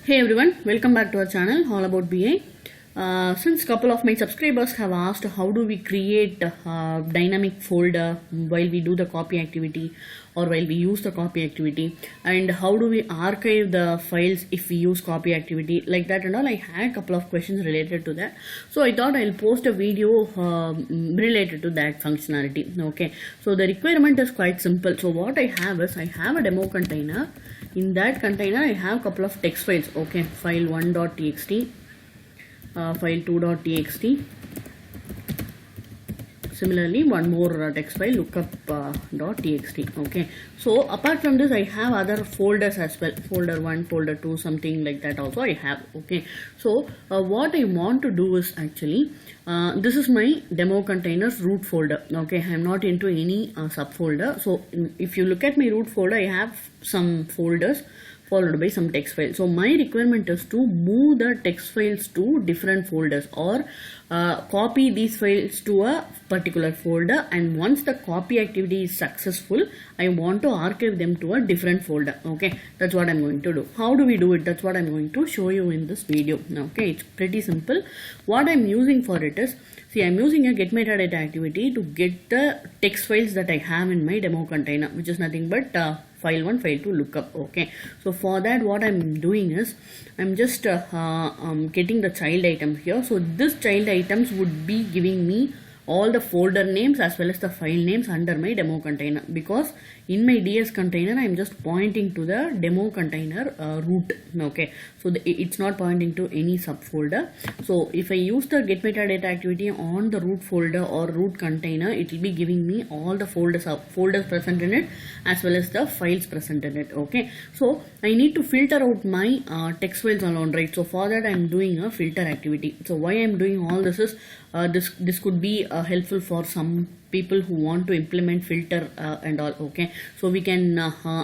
Hey everyone, welcome back to our channel all about BA. Since couple of my subscribers have asked how do we create a dynamic folder while we do the copy activity or while we use the copy activity, and how do we archive the files if we use copy activity like that and all. I had a couple of questions related to that, so I thought I'll post a video related to that functionality. Okay, so the requirement is quite simple. So what I have is I have a demo container. In that container I have a couple of text files. Okay, file 1.txt, file 2.txt, similarly one more text file lookup.txt. Okay, so apart from this I have other folders as well, folder 1, folder 2, something like that also I have. Okay, so what I want to do is actually this is my demo containers root folder. Okay, I am not into any subfolder. So if you look at my root folder, I have some folders followed by some text files. So my requirement is to move the text files to different folders, or copy these files to a particular folder, and once the copy activity is successful, I want to archive them to a different folder. Okay, that's what I'm going to do. How do we do it? That's what I'm going to show you in this video. Okay, it's pretty simple. What I'm using for it is, see, I'm using a get metadata activity to get the text files that I have in my demo container, which is nothing but file 1, file 2 lookup. Okay, so for that what I'm doing is I'm just getting the child items here. So this child items would be giving me all the folder names as well as the file names under my demo container, because in my DS container I'm just pointing to the demo container root. Okay, so it's not pointing to any subfolder. So if I use the get metadata activity on the root folder or root container, it will be giving me all the folders present in it as well as the files present in it. Okay, so I need to filter out my text files alone, right? So for that I'm doing a filter activity. So why I'm doing all this is this could be helpful for some people who want to implement filter and all. Okay, so we can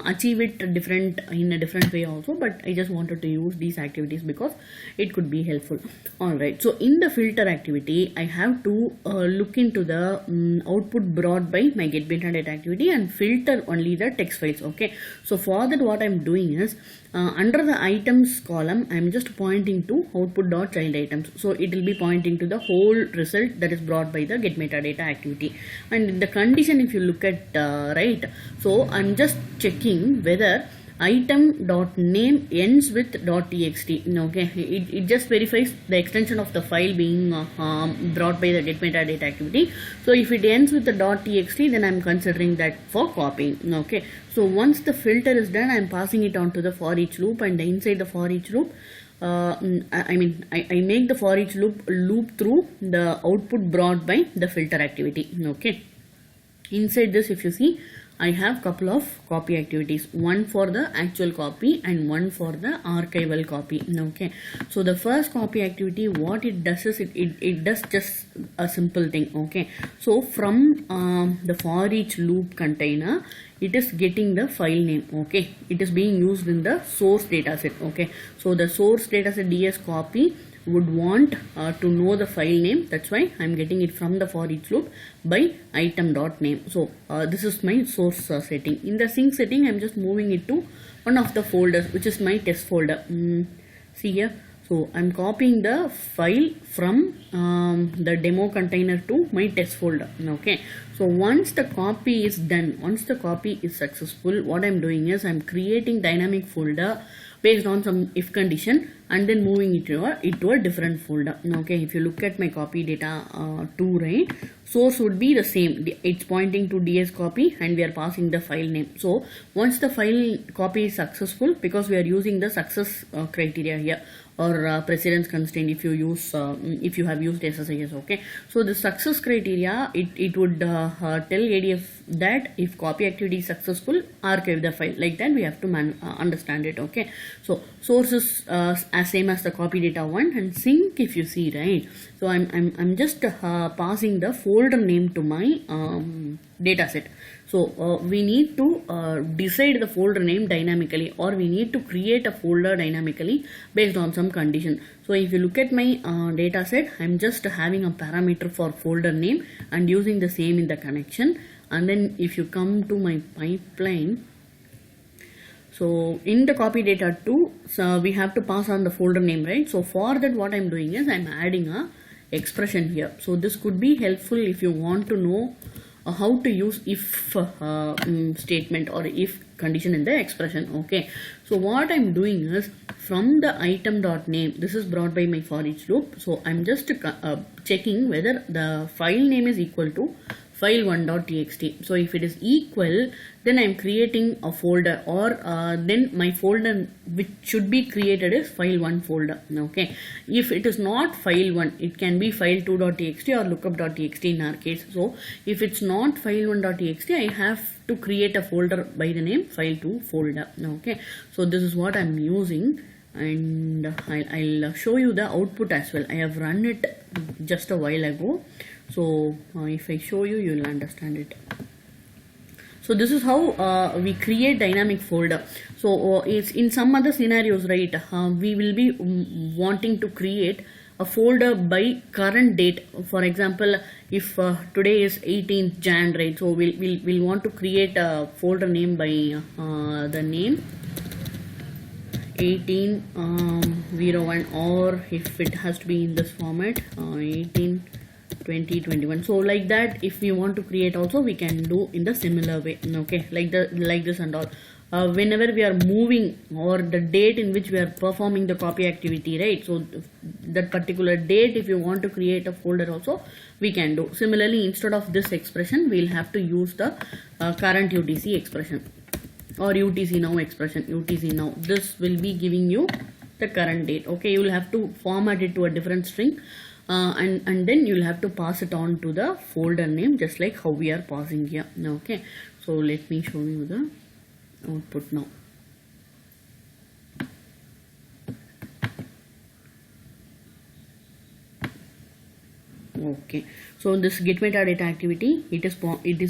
achieve it in a different way also, but I just wanted to use these activities because it could be helpful. Alright, so in the filter activity I have to look into the output brought by my get metadata activity and filter only the text files. Okay, so for that what I'm doing is under the items column I'm just pointing to output.child items. So it will be pointing to the whole result that is brought by the get metadata activity. And the condition, if you look at right, so I'm just checking whether item.name ends with .txt. Okay, it just verifies the extension of the file being brought by the get metadata activity. So if it ends with the .txt, then I'm considering that for copying. Okay, so once the filter is done, I'm passing it on to the for each loop, and inside the for each loop I make the for each loop through the output brought by the filter activity. Okay, inside this, if you see, I have couple of copy activities, one for the actual copy and one for the archival copy. Okay, so the first copy activity, what it does is it does just a simple thing. Okay, so from the for each loop container, it is getting the file name. Okay, it is being used in the source dataset. Okay, so the source dataset DS copy would want to know the file name. That's why I'm getting it from the for each loop by item.name. So this is my source setting. In the sync setting, I'm just moving it to one of the folders, which is my test folder. See here, so I'm copying the file from the demo container to my test folder. Okay, so once the copy is done, once the copy is successful, what I'm doing is I'm creating dynamic folder based on some if condition and then moving it into a different folder. Okay, if you look at my copy data 2, right, source would be the same. It's pointing to DS copy and we are passing the file name. So once the file copy is successful, because we are using the success criteria here, or precedence constraint if you use if you have used SSIS. Okay, so the success criteria, it would tell ADF that if copy activity is successful, archive the file. Like that we have to understand it. Okay, so source is as same as the copy data 1, and sync, if you see, right, so I'm just passing the folder name to my dataset. So we need to decide the folder name dynamically, or we need to create a folder dynamically based on some condition. So if you look at my dataset, I'm just having a parameter for folder name and using the same in the connection. And then if you come to my pipeline, So in the copy data 2, so we have to pass on the folder name, right? So for that, what I'm doing is I'm adding a expression here. So this could be helpful if you want to know how to use if statement or if condition in the expression. Okay, so what I'm doing is from the item dot name, this is brought by my for each loop. So I'm just checking whether the file name is equal to file1.txt. so if it is equal, then I'm creating a folder, or then my folder which should be created is file1 folder. Okay, if it is not file1, it can be file2.txt or lookup.txt in our case. So if it's not file1.txt, I have to create a folder by the name file2 folder. Okay, so this is what I'm using, and I'll show you the output as well. I have run it just a while ago, so if I show you, you'll understand it. So this is how we create dynamic folder. So it's in some other scenarios, right? We will be wanting to create a folder by current date. For example, if today is 18th Jan, right? So we'll want to create a folder name by the name 1801, or if it has to be in this format 18 2021. So like that, if we want to create also, we can do in the similar way. Okay, like this and all. Whenever we are moving, or the date in which we are performing the copy activity, right? So that particular date, if you want to create a folder also, we can do. Similarly, instead of this expression, we'll have to use the current UTC expression, or UTC now expression. UTC now, this will be giving you the current date. Okay, you will have to format it to a different string, and then you'll have to pass it on to the folder name, just like how we are passing here. Okay, so let me show you the output now. Okay, so this get metadata activity, it is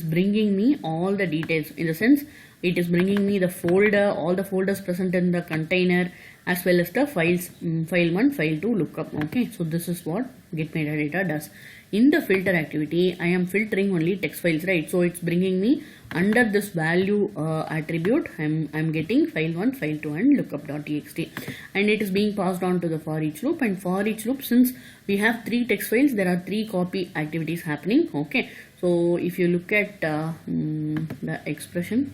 bringing me all the details, in the sense it is bringing me the folder, all the folders present in the container, as well as the files, file1, file2, lookup. Okay, so this is what get metadata does. In the filter activity, I am filtering only text files, right? So it's bringing me under this value attribute, I'm getting file1, file2 and lookup.txt, and it is being passed on to the for each loop. And for each loop, since we have 3 text files, there are 3 copy activities happening. Okay, so if you look at the expression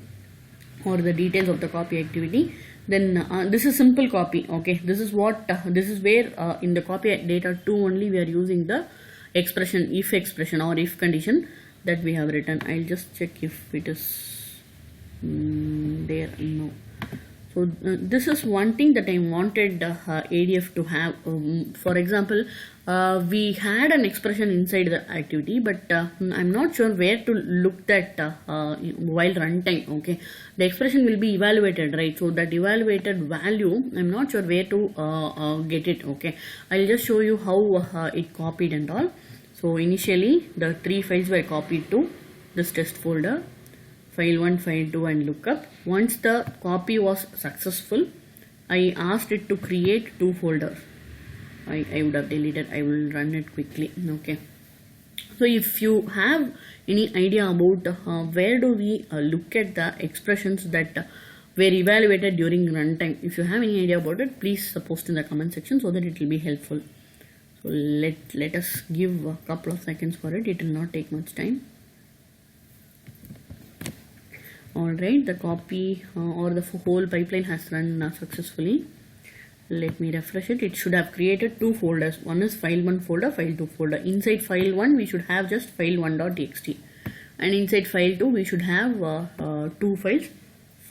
or the details of the copy activity, then this is simple copy. Okay, this is what this is where in the copy data 2 only we are using the expression, if expression or if condition that we have written. I'll just check if it is there. No. So this is one thing that I wanted ADF to have. For example, we had an expression inside the activity, but I'm not sure where to look that while runtime. Okay, the expression will be evaluated, right? So that evaluated value, I'm not sure where to get it. Okay, I'll just show you how it copied and all. So initially the 3 files were copied to this test folder, file1, file2 and lookup. Once the copy was successful, I asked it to create 2 folders. I would have deleted. I will run it quickly. Okay, so if you have any idea about where do we look at the expressions that were evaluated during runtime, if you have any idea about it, please post in the comment section so that it will be helpful. So let us give a couple of seconds for it. It will not take much time. Alright, the copy or the whole pipeline has run successfully. Let me refresh it. It should have created 2 folders. One is file1 folder, file2 folder. Inside file1 we should have just file1.txt, and inside file2 we should have 2 files,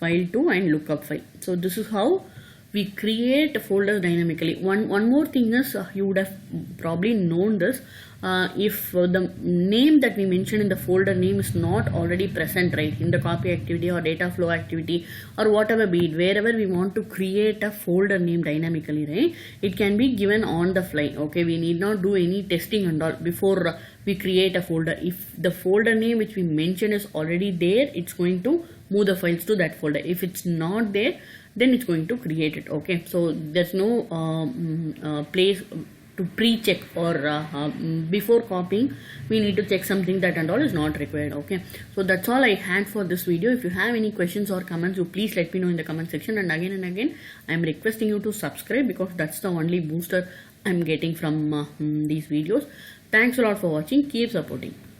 file2 and lookup file. So this is how we create folders dynamically. One more thing is, you would have probably known this, if the name that we mentioned in the folder name is not already present, right, in the copy activity or data flow activity or whatever be it, wherever we want to create a folder name dynamically, right, it can be given on the fly. Okay, we need not do any testing and all before we create a folder. If the folder name which we mentioned is already there, it's going to move the files to that folder. If it's not there, then it's going to create it. Okay, so there's no place to pre-check or before copying we need to check something, that and all is not required. Okay, so that's all I had for this video. If you have any questions or comments, you please let me know in the comment section, and again I am requesting you to subscribe because that's the only booster I'm getting from these videos. Thanks a lot for watching. Keep supporting.